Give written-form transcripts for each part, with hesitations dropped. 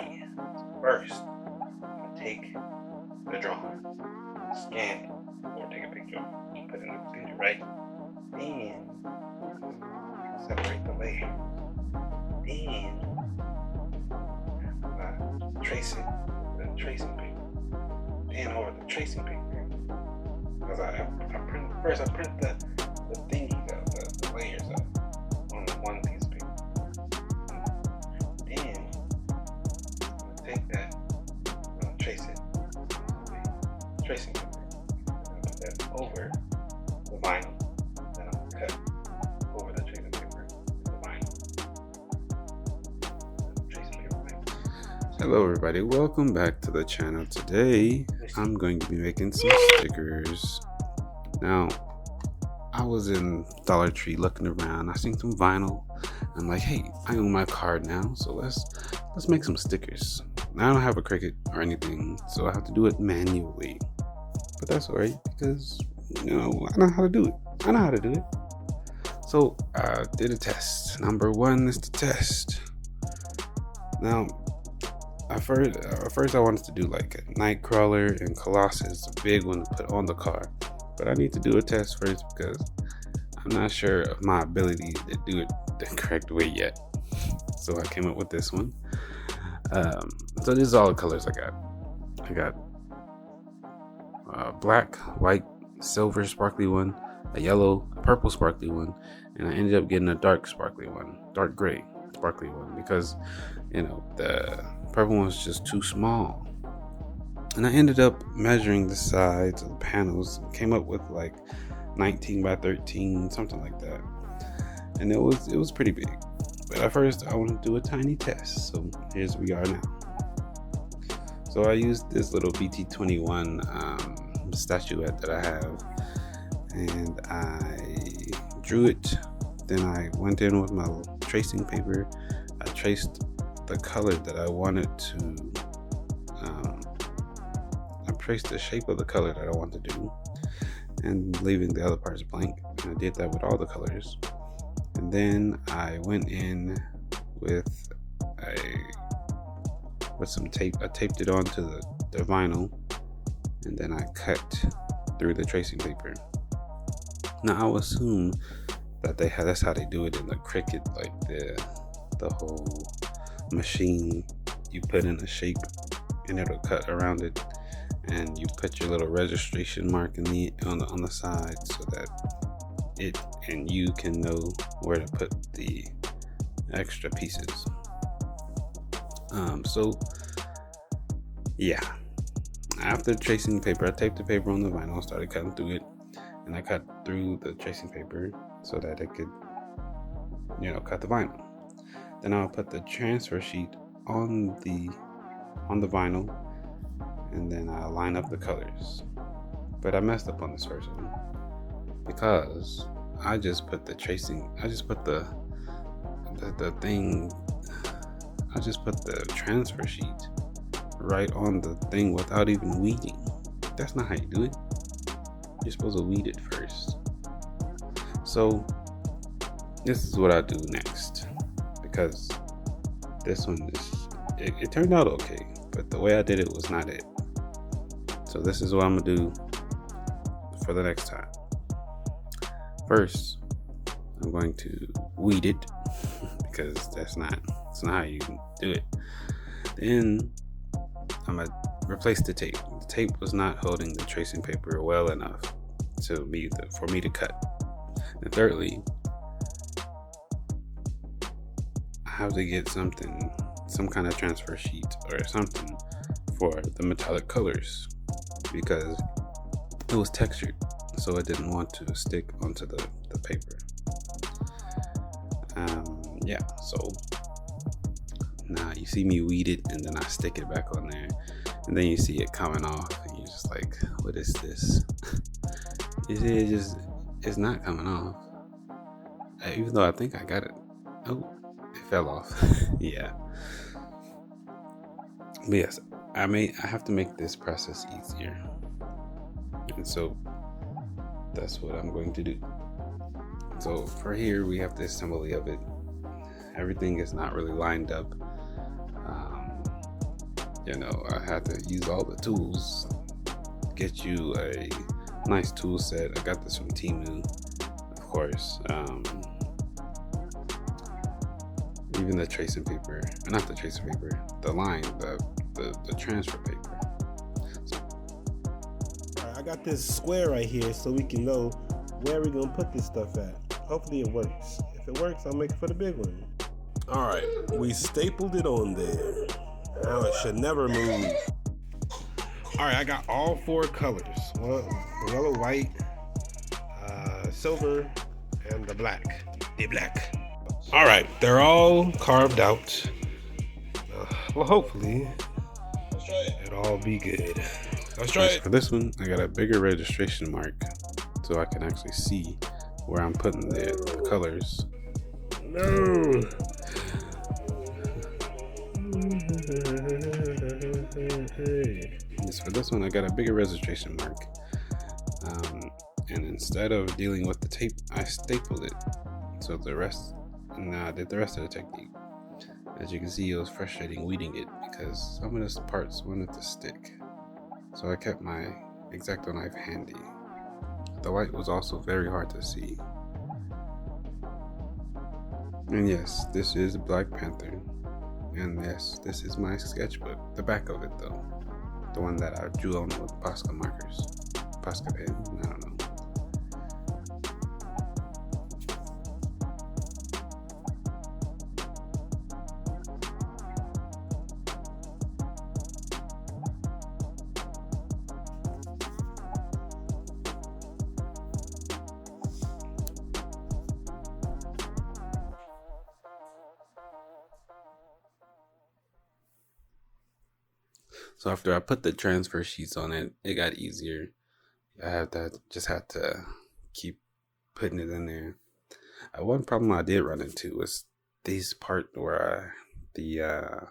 Alrighty, so first, I'm going to take the drawing, scan it, or take a picture, just put it in the computer, right? Then, separate the layer. Then, trace it with the tracing paper. Then over the tracing paper, because I print the thingy, the layers up on one piece of paper. Then I'm gonna take that, I'm gonna trace it with the tracing paper. I'm gonna put that over the vinyl. Then I'm gonna cut over the tracing paper and the vinyl. Tracing paper. Hello everybody, welcome back to the channel. Today I'm going to be making some stickers. Now I was in Dollar Tree looking around, I seen some vinyl. I'm like, hey, I own my card now, so let's make some stickers. Now I don't have a Cricut or anything, so I have to do it manually, but that's alright because I know how to do it. So I did a test. Number one is the test. Now At first I wanted to do like a Nightcrawler and Colossus, a big one to put on the car. But I need to do a test first because I'm not sure of my ability to do it the correct way yet. So I came up with this one. So this is all the colors I got. I got black, white, silver sparkly one, a yellow, a purple sparkly one, and I ended up getting a dark sparkly one, dark gray sparkly one, because the purple one was just too small. And I ended up measuring the sides of the panels, came up with like 19 by 13, something like that. And it was pretty big. But at first I wanted to do a tiny test, so here's we are now. So I used this little BT21 statuette that I have, and I drew it. Then I went in with my tracing paper. I traced the color that I wanted to, I traced the shape of the color that I want to do, and leaving the other parts blank. And I did that with all the colors. And then I went in with some tape. I taped it onto the vinyl, and then I cut through the tracing paper. Now I would assume that that's how they do it in the Cricut, like the whole machine. You put in a shape and it'll cut around it, and you put your little registration mark on the side so that it and you can know where to put the extra pieces. So yeah, after tracing paper, I taped the paper on the vinyl, started cutting through it, and I cut through the tracing paper so that it could cut the vinyl. Then I'll put the transfer sheet on the vinyl, and then I'll line up the colors. But I messed up on this first one because I just put the transfer sheet right on the thing without even weeding. That's not how you do it. You're supposed to weed it first. So this is what I do next, because this one it turned out okay, but the way I did it was not it. So this is what I'm gonna do for the next time. First, I'm going to weed it because that's not how you do it. Then I'm gonna replace the tape. The tape was not holding the tracing paper well enough for me to cut. And thirdly, I have to get some kind of transfer sheet or something for the metallic colors, because it was textured, so it didn't want to stick onto the paper. So now you see me weed it, and then I stick it back on there, and then you see it coming off, and you're just like, what is this? It's not coming off, even though I think I got it. Oh, it fell off. Yeah. But yes, I have to make this process easier, and so that's what I'm going to do. So for here, we have the assembly of it. Everything is not really lined up. you know, I had to use all the tools, get you a nice tool set. I got this from Temu, of course. Even the tracing paper, not the tracing paper, the line, the transfer paper. I got this square right here so we can know where we're gonna put this stuff at. Hopefully it works. If it works, I'll make it for the big one. All right, we stapled it on there. Now it should never move. All right, I got all 4 colors. Yellow, white, silver, and the black. All right, they're all carved out. Well, hopefully it'll all be good. Let's try it. For this one, I got a bigger registration mark so I can actually see where I'm putting the colors. No. Yes, for this one, I got a bigger registration mark. And instead of dealing with the tape, I stapled it. So I did the rest of the technique. As you can see, it was frustrating weeding it because some of the parts wanted to stick. So I kept my X-Acto knife handy. The light was also very hard to see. And yes, this is Black Panther. And yes, this is my sketchbook. The back of it though. The one that I drew on with Posca markers. Posca pen, I don't know. So after I put the transfer sheets on it, it got easier. Just had to keep putting it in there. One problem I did run into was this part where the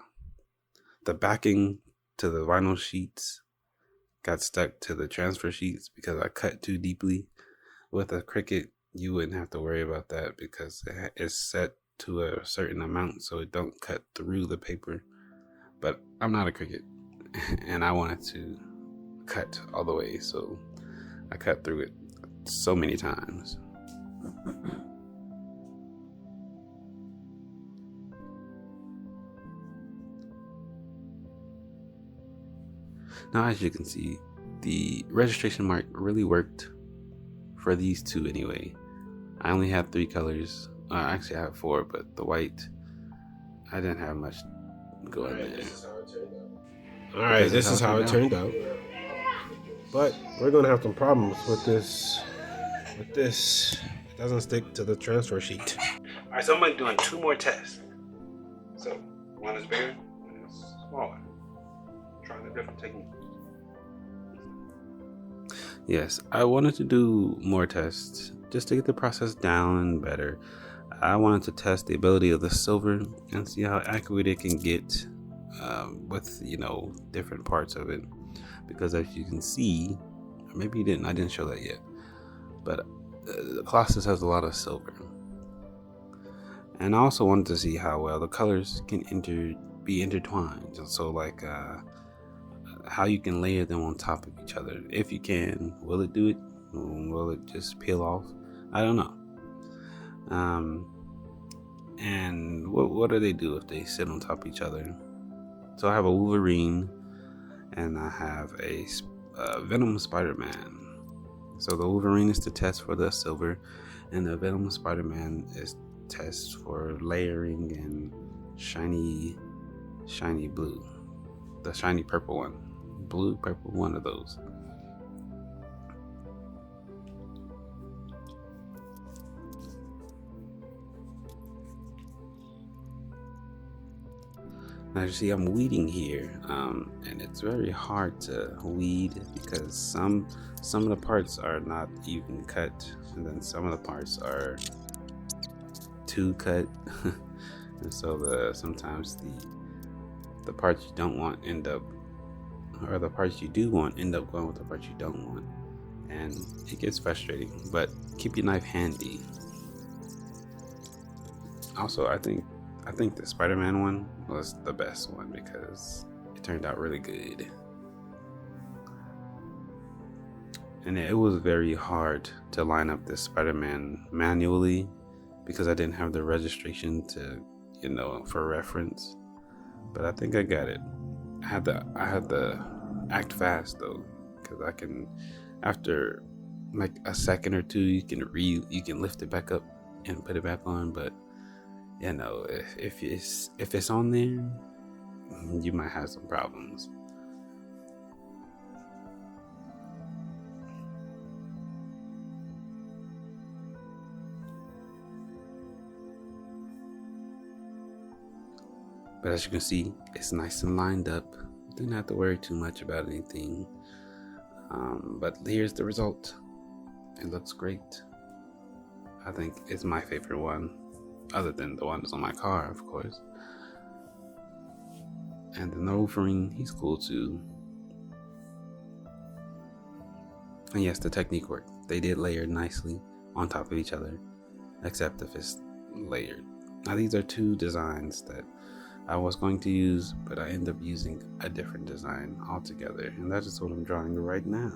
backing to the vinyl sheets got stuck to the transfer sheets because I cut too deeply. With a Cricut, you wouldn't have to worry about that because it's set to a certain amount so it don't cut through the paper. But I'm not a Cricut. And I wanted to cut all the way, so I cut through it so many times. Now, as you can see, the registration mark really worked for these two anyway. I only had 3 colors. Actually, I have 4, but the white, I didn't have much going there. All right, this is how it turned out. But we're gonna have some problems with this. It doesn't stick to the transfer sheet. All right, so I'm gonna be doing 2 more tests. So one is bigger, one is smaller. Trying a different technique. Yes, I wanted to do more tests just to get the process down and better. I wanted to test the ability of the silver and see how accurate it can get with, you know, different parts of it. Because as you can see, maybe I didn't show that yet, but the Colossus has a lot of silver. And I also wanted to see how well the colors can be intertwined. So like how you can layer them on top of each other. If you can, will it do it? Will it just peel off? I don't know. And what do they do if they sit on top of each other? So I have a Wolverine and I have a Venom Spider-Man. So the Wolverine is to test for the silver, and the Venom Spider-Man is test for layering and shiny blue. The shiny purple one. Blue, purple, one of those. Now you see I'm weeding here, and it's very hard to weed because some of the parts are not even cut, and then some of the parts are too cut, and so sometimes the parts you don't want end up, or the parts you do want end up going with the parts you don't want, and it gets frustrating. But keep your knife handy. Also, I think the Spider-Man one was the best one because it turned out really good. And it was very hard to line up this Spider-Man manually because I didn't have the registration to, for reference. But I think I got it. I had to act fast though, because I can, after like a second or two, you can lift it back up and put it back on. But if it's on there, you might have some problems. But as you can see, it's nice and lined up. Didn't have to worry too much about anything. But here's the result. It looks great. I think it's my favorite one, other than the one that's on my car, of course. And the Wolverine, he's cool too. And yes, the technique worked. They did layer nicely on top of each other, except if it's layered. Now these are two designs that I was going to use, but I end up using a different design altogether, and that is what I'm drawing right now.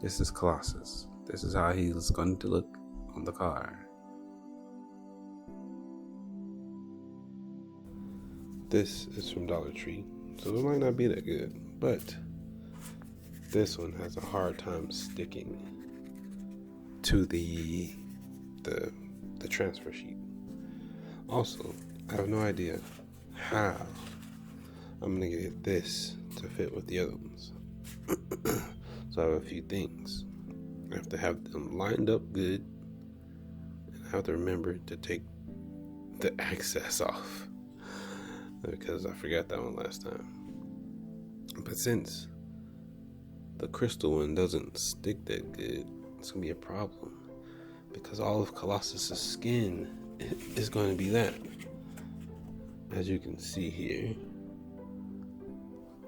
This is Colossus. This is how he's going to look on the car. This is from Dollar Tree, so it might not be that good, but this one has a hard time sticking to the transfer sheet. Also, I have no idea how I'm gonna get this to fit with the other ones. So I have a few things. I have to have them lined up good, and I have to remember to take the access off because I forgot that one last time. But since the crystal one doesn't stick that good, it's gonna be a problem. Because all of Colossus's skin is going to be that. As you can see here,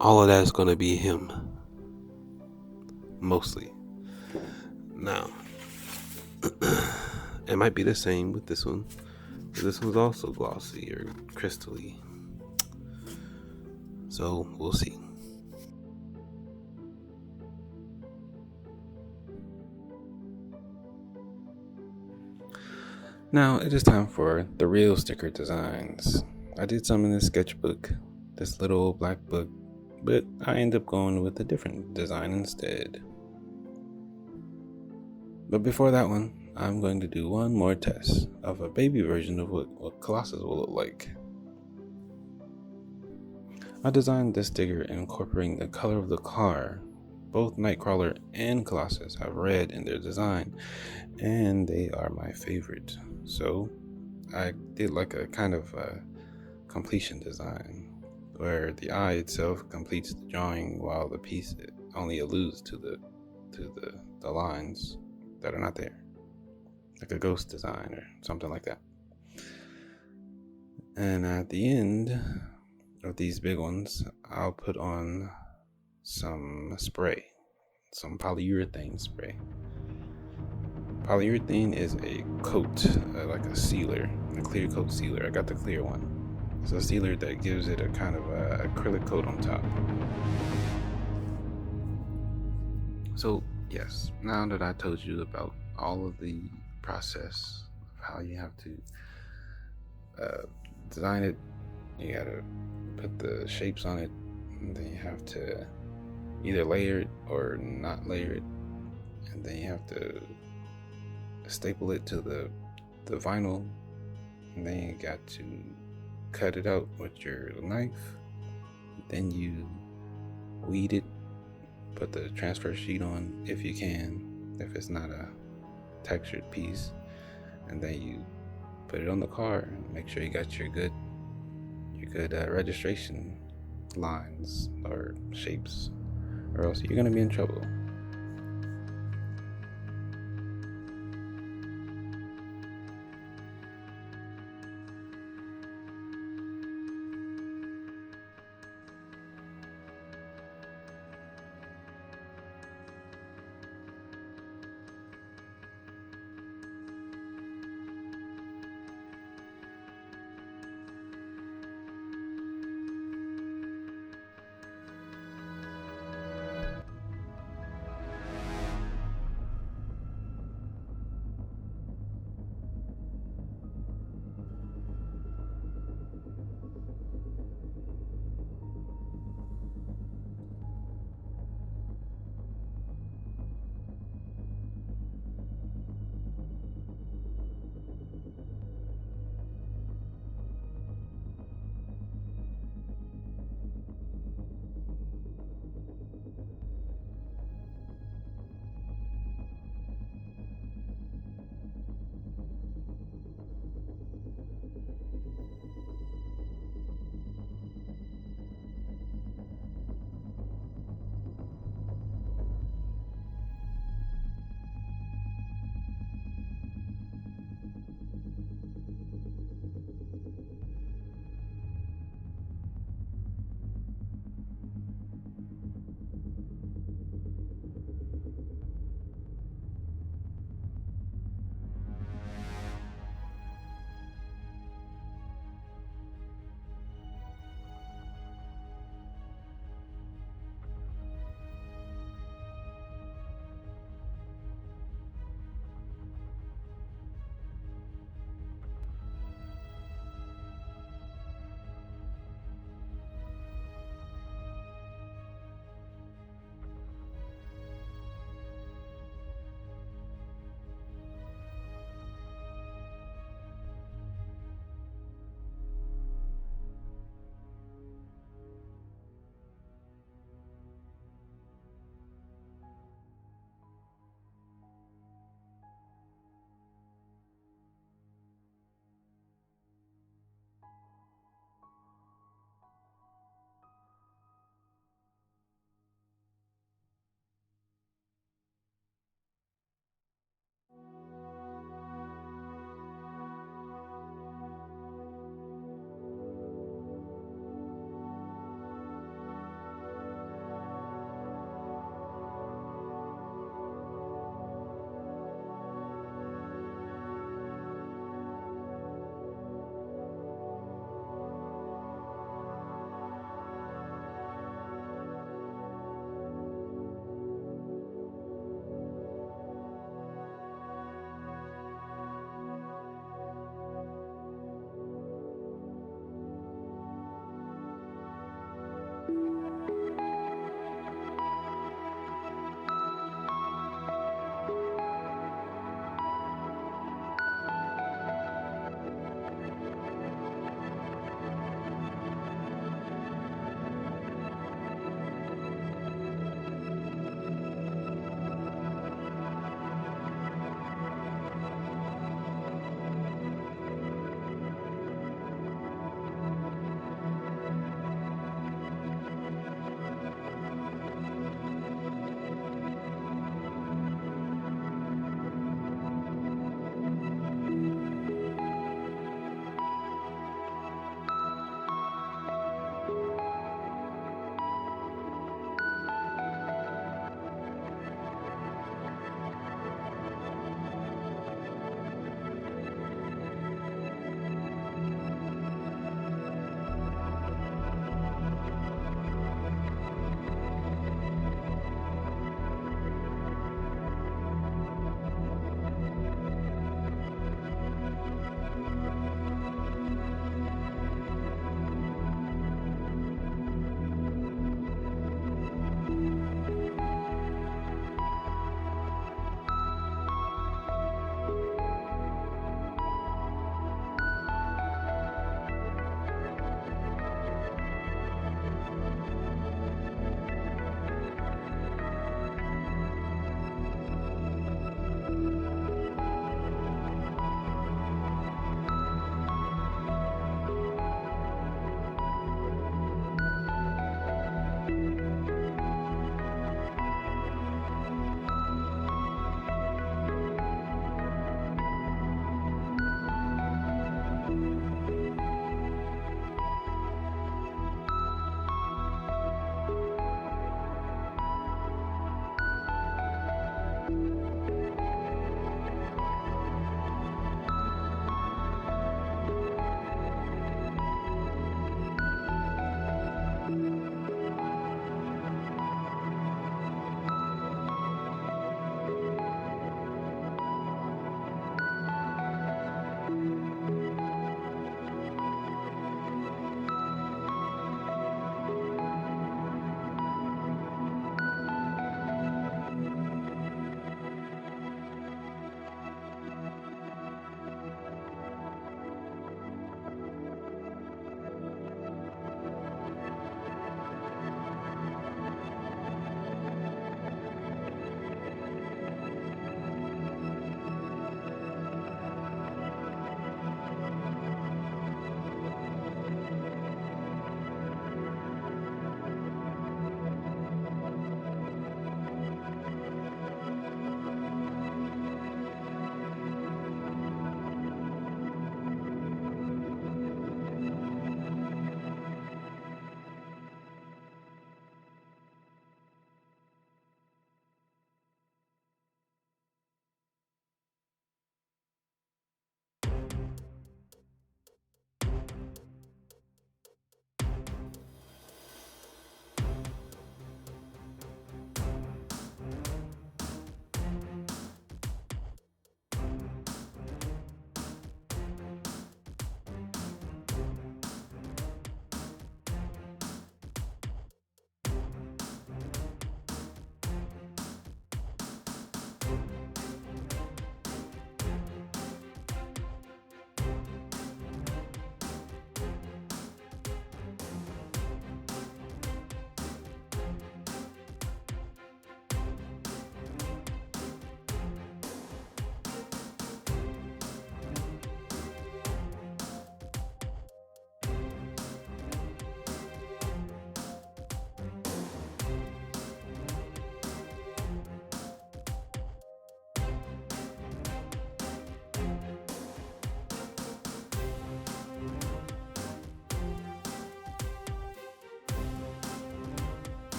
all of that is going to be him. Mostly. Now, it might be the same with this one. But this one's also glossy or crystally. So, we'll see. Now it is time for the real sticker designs. I did some in this sketchbook, this little black book, but I ended up going with a different design instead. But before that one, I'm going to do one more test of a baby version of what Colossus will look like. I designed this sticker incorporating the color of the car. Both Nightcrawler and Colossus have red in their design, and they are my favorite. So I did like a kind of completion design where the eye itself completes the drawing while the piece only alludes to the lines that are not there, like a ghost design or something like that. And at the end of these big ones, I'll put on some spray, some polyurethane spray. Polyurethane is a coat, like a sealer, a clear coat sealer. I got the clear one. It's a sealer that gives it a kind of acrylic coat on top. So yes, now that I told you about all of the process of how you have to design it, you gotta put the shapes on it, and then you have to either layer it or not layer it, and then you have to staple it to the vinyl, and then you got to cut it out with your knife. Then you weed it, put the transfer sheet on if you can, if it's not a textured piece, and then you put it on the car. Make sure you got your good registration lines or shapes, or else you're gonna be in trouble.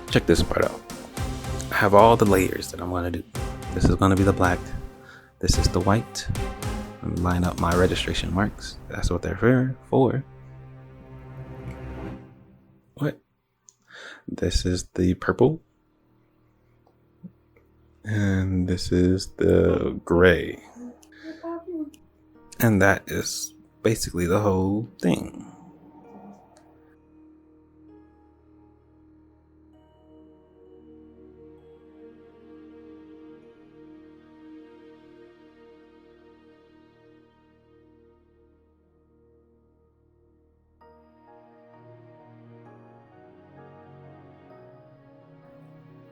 check this part out. I have all the layers that I'm going to do. This is going to be the black. This is the white. Line up my registration marks. That's what they're for. What? This is the purple. And this is the gray. And that is basically the whole thing.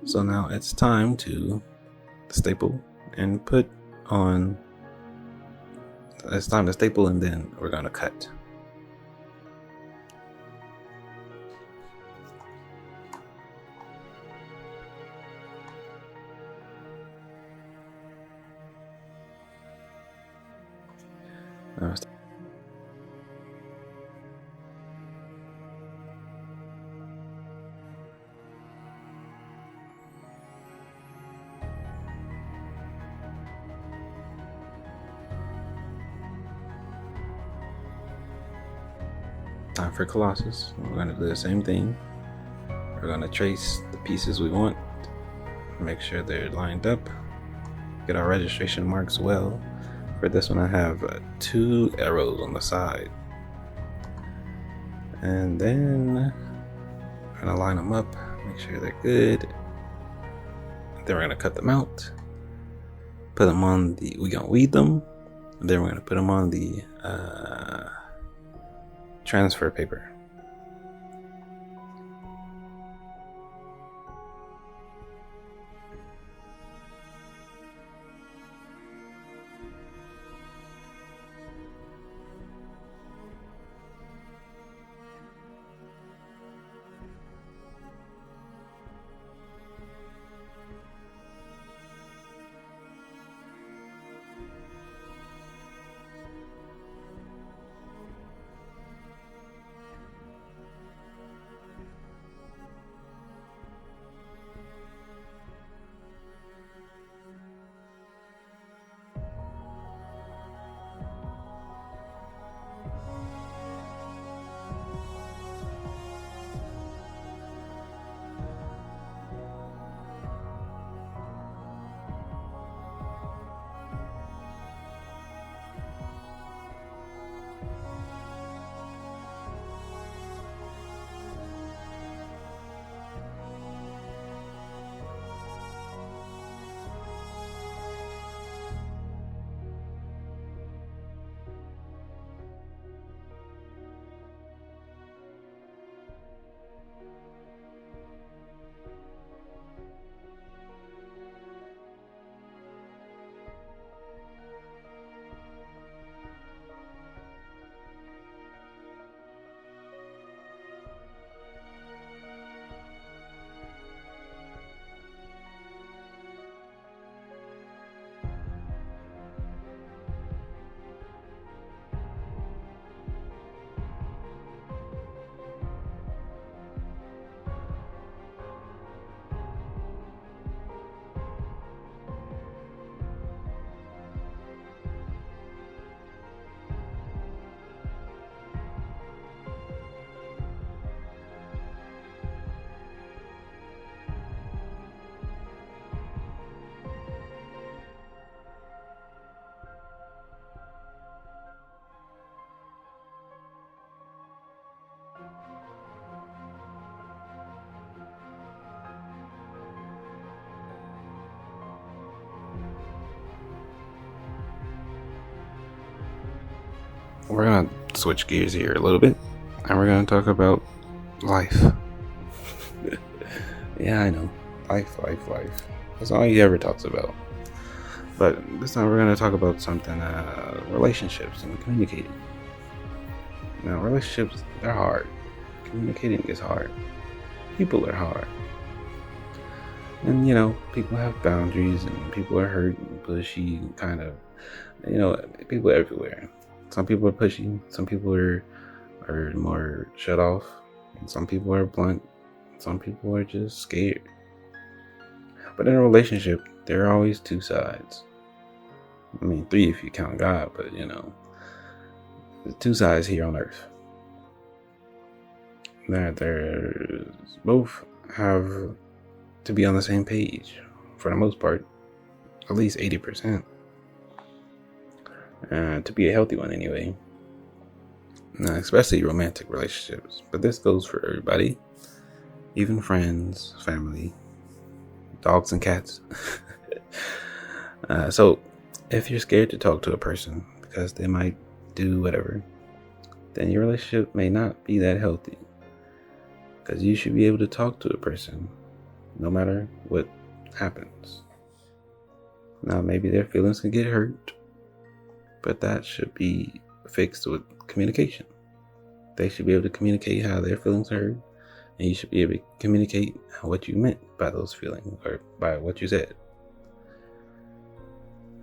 So now it's time to staple and put on. It's time to staple and then we're gonna cut. Now it's time for Colossus. We're going to do the same thing. We're going to trace the pieces we want, make sure they're lined up, get our registration marks well. For this one I have 2 arrows on the side, and then we're going to line them up, make sure they're good. Then we're going to cut them out, put them on the, we're going to weed them, and then we're going to put them on the transfer paper. We're gonna switch gears here a little bit, and we're gonna talk about life. Yeah, I know, life. That's all he ever talks about. But this time we're gonna talk about something, relationships and communicating. Now, relationships, they're hard. Communicating is hard. People are hard. And, you know, people have boundaries and people are hurt and pushy, kind of, you know, people everywhere. Some people are pushy, some people are more shut off, and some people are blunt, Some people are just scared. But in a relationship, there are always two sides. I mean, three if you count God, but there's two sides here on earth. That there's both have to be on the same page for the most part, at least 80%. To be a healthy one anyway. Now, especially romantic relationships. But this goes for everybody. Even friends, family, dogs and cats. So if you're scared to talk to a person because they might do whatever, then your relationship may not be that healthy. Because you should be able to talk to a person no matter what happens. Now, maybe their feelings can get hurt, but that should be fixed with communication. They should be able to communicate how their feelings are hurt, and you should be able to communicate what you meant by those feelings or by what you said.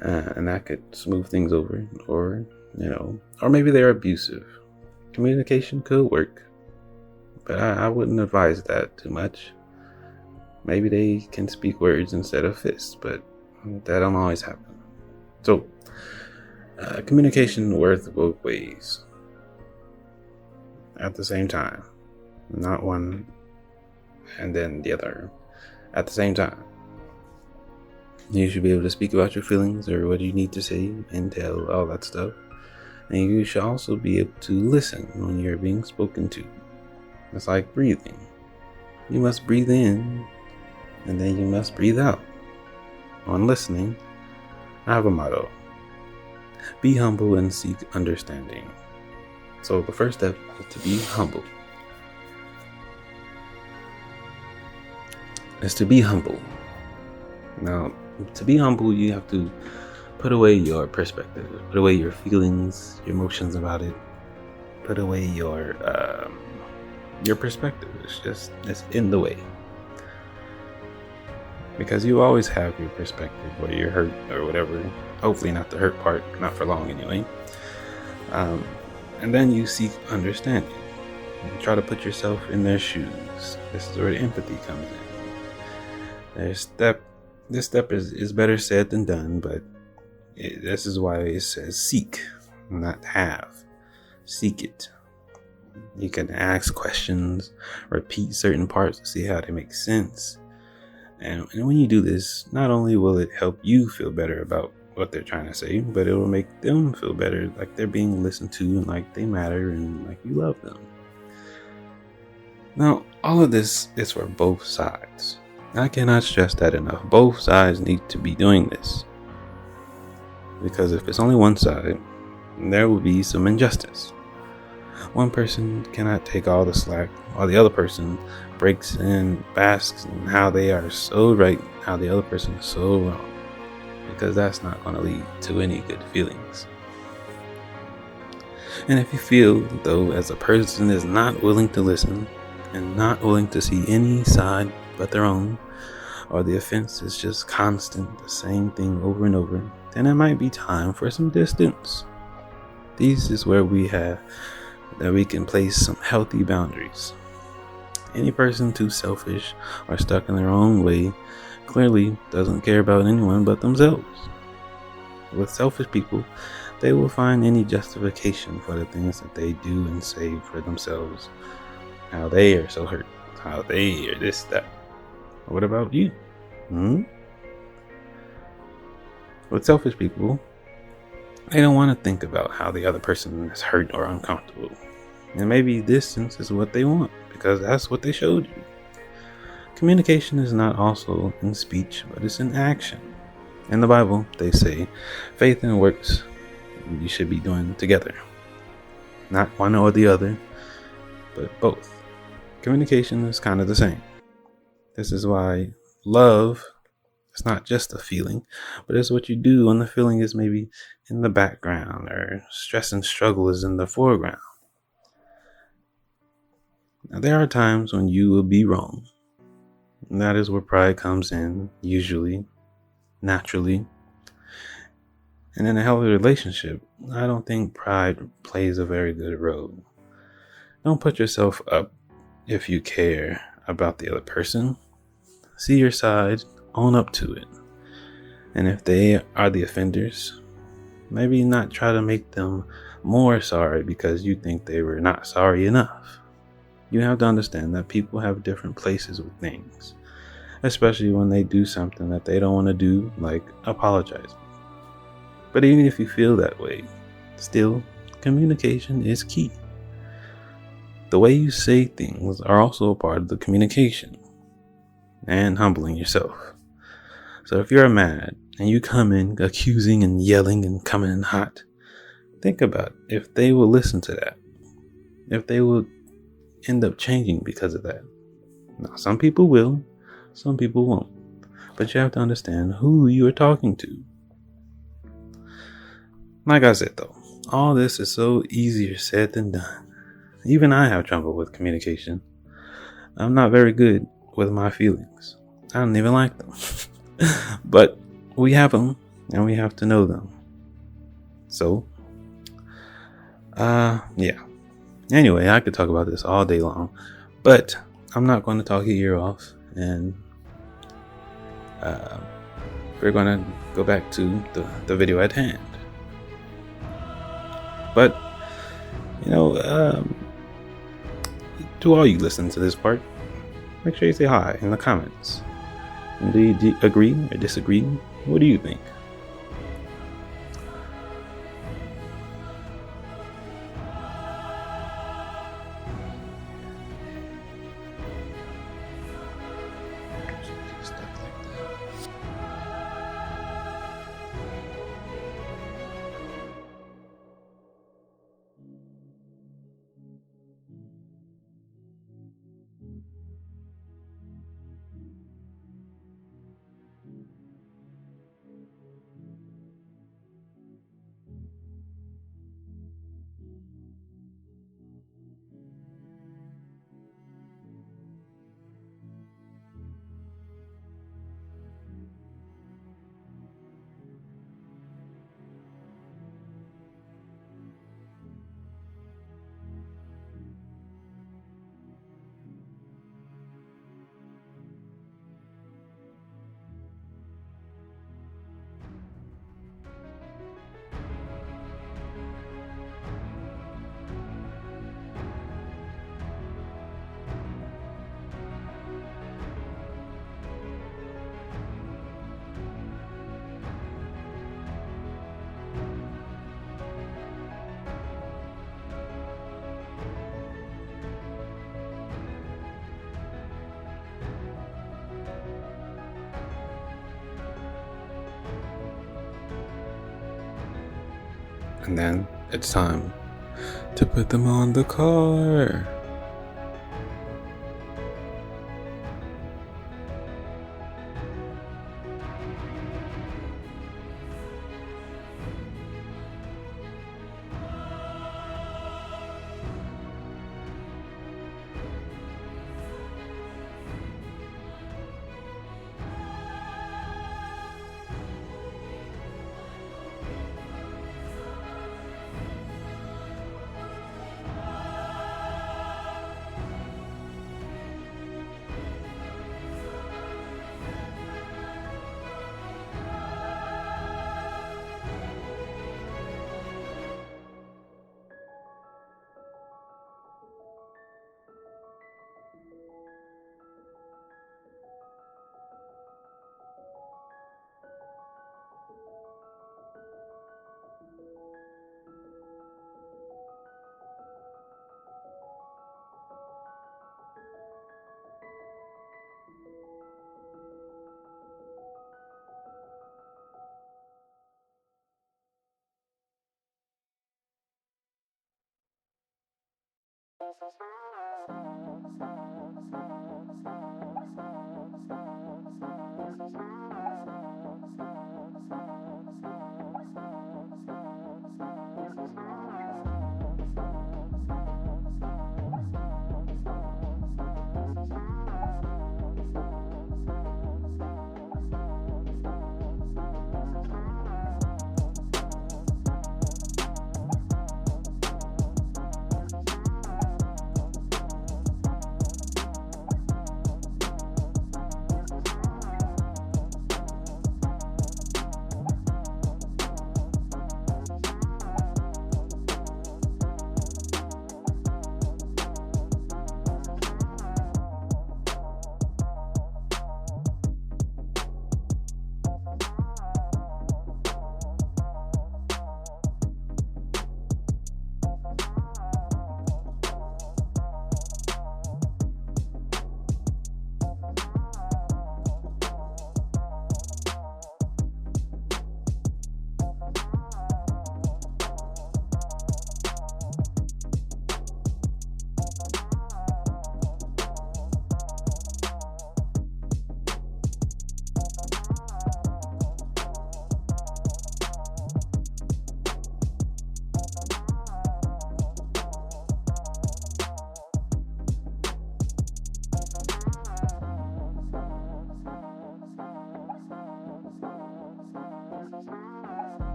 And that could smooth things over, or maybe they're abusive. Communication could work, but I wouldn't advise that too much. Maybe they can speak words instead of fists, but that don't always happen. So, communication works both ways at the same time. Not one and then the other at the same time. You should be able to speak about your feelings or what you need to say and tell, all that stuff. And you should also be able to listen when you're being spoken to. It's like breathing. You must breathe in and then you must breathe out. On listening, I have a motto. Be humble and seek understanding. So the first step is to be humble. Now, to be humble, you have to put away your perspective, put away your feelings, your emotions about it, put away your perspective. It's in the way. Because you always have your perspective, whether you're hurt or whatever. Hopefully not the hurt part, not for long anyway. And then you seek understanding. You try to put yourself in their shoes. This is where empathy comes in. This step is better said than done, but this is why it says seek, not have. Seek it. You can ask questions, repeat certain parts to see how they make sense. And when you do this, not only will it help you feel better about what they're trying to say, but it will make them feel better, like they're being listened to and like they matter and like you love them. Now, all of this is for both sides. I cannot stress that enough. Both sides need to be doing this. Because if it's only one side, there will be some injustice. One person cannot take all the slack, while the other person breaks and basks in how they are so right, how the other person is so wrong. Because that's not going to lead to any good feelings. And if you feel, though, as a person is not willing to listen and not willing to see any side but their own, or the offense is just constant, the same thing over and over, then it might be time for some distance. This is where we can place some healthy boundaries. Any person too selfish or stuck in their own way clearly doesn't care about anyone but themselves. With selfish people, they will find any justification for the things that they do and say for themselves. How they are so hurt, how they are this, that. What about you? With selfish people, they don't want to think about how the other person is hurt or uncomfortable. And maybe distance is what they want, because that's what they showed you. Communication is not also in speech, but it's in action. In the Bible, they say faith and works you should be doing together. Not one or the other, but both. Communication is kind of the same. This is why love is not just a feeling, but it's what you do when the feeling is maybe in the background or stress and struggle is in the foreground. Now, there are times when you will be wrong. And that is where pride comes in, usually, naturally. And in a healthy relationship, I don't think pride plays a very good role. Don't put yourself up if you care. about the other person, see your side, own up to it. And if they are the offenders, maybe not try to make them more sorry because you think they were not sorry enough. You have to understand that people have different places with things, especially when they do something that they don't want to do, like apologize. But even if you feel that way, still, communication is key. The way you say things are also a part of the communication and humbling yourself. So if you're mad and you come in accusing and yelling and coming in hot, think about if they will listen to that. If they will end up changing because of that. Now, some people will, some people won't. But you have to understand who you are talking to. Like I said though, all this is so easier said than done. Even I have trouble with communication. I'm not very good with my feelings. I don't even like them. But we have them and we have to know them. So, yeah. Anyway, I could talk about this all day long, but I'm not going to talk your ear off, and we're going to go back to the video at hand. But, to all you listen to this part, make sure you say hi in the comments. And do you agree or disagree? What do you think? And then it's time to put them on the car.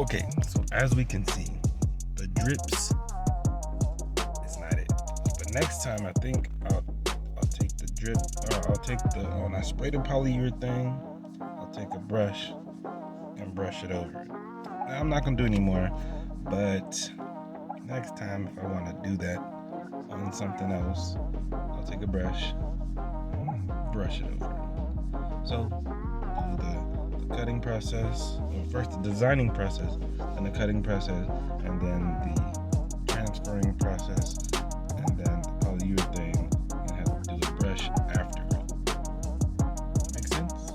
Okay, so as we can see, the drips is not it. But next time, I think I'll take the drip, or I'll take the, when I spray the polyurethane, I'll take a brush and brush it over it. Now, I'm not gonna do any more, but next time if I want to do that on something else, I'll take a brush and brush it over it. So do the cutting process, well, first the designing process, then the cutting process, and then the transferring process, and then the polyurethane, and have to do the brush after it. Make sense?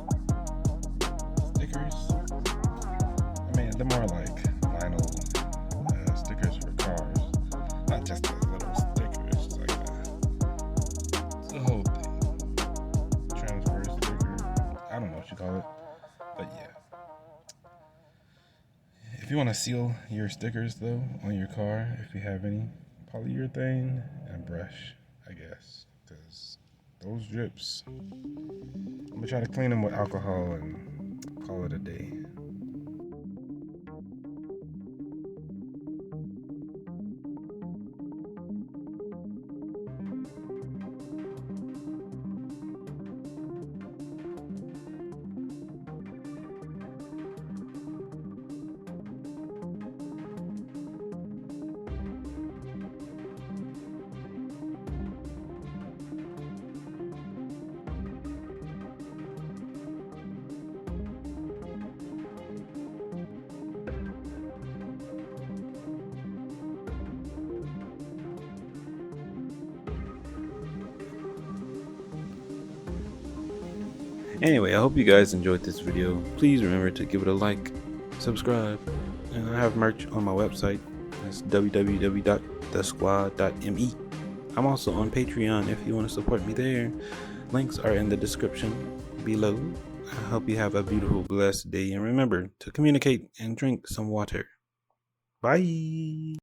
Stickers, I mean, they're more like vinyl stickers for cars, not just a little sticker, it's just like it's the whole thing. Transfer sticker, I don't know what you call it, but yeah. If you want to seal your stickers though on your car, if you have any, polyurethane and brush, I guess, because those drips, I'm gonna try to clean them with alcohol and call it a day. Anyway, I hope you guys enjoyed this video. Please remember to give it a like, subscribe, and I have merch on my website. That's www.thesquad.me. I'm also on Patreon if you want to support me there. Links are in the description below. I hope you have a beautiful, blessed day, and remember to communicate and drink some water. Bye.